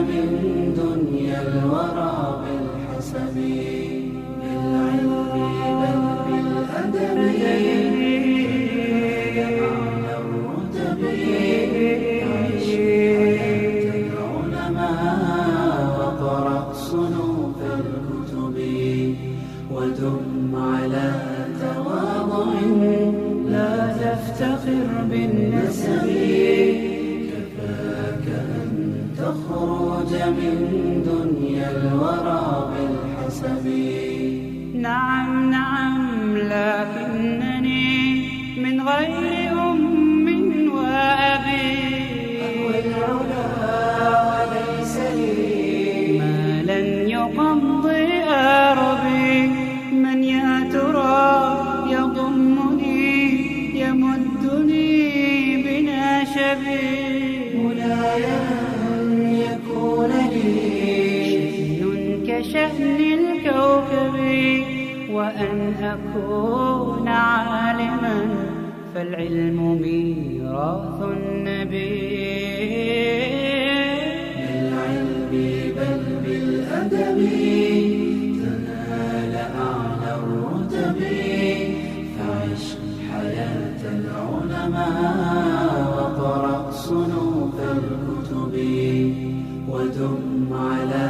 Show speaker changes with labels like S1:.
S1: من دنيا الورى بالحسب، بالعلم بل بالأدب أعلى الرتب. عش حياة العلماء واقرأ صنوف الكتب، ودم على تواضع لا تفتخر بالنسب. كفاك أن تخرج من دنيا الورى بالحسب.
S2: نعم نعم لكنني من غير أم وأبي،
S1: أهوى العلا وليس لي
S2: ما لن يقضي أربي. من يا ترى يضمني يمدني بناشبي،
S1: مولاي أن يكون لي
S2: شأن كشأن الكوكب، وأن أكون عالما فالعلم ميراث النبي.
S1: بالعلم بل بالأدب تنال أعلى الرتب. فعش حياة العلماء واقرأ صنوف الكتب، ودم على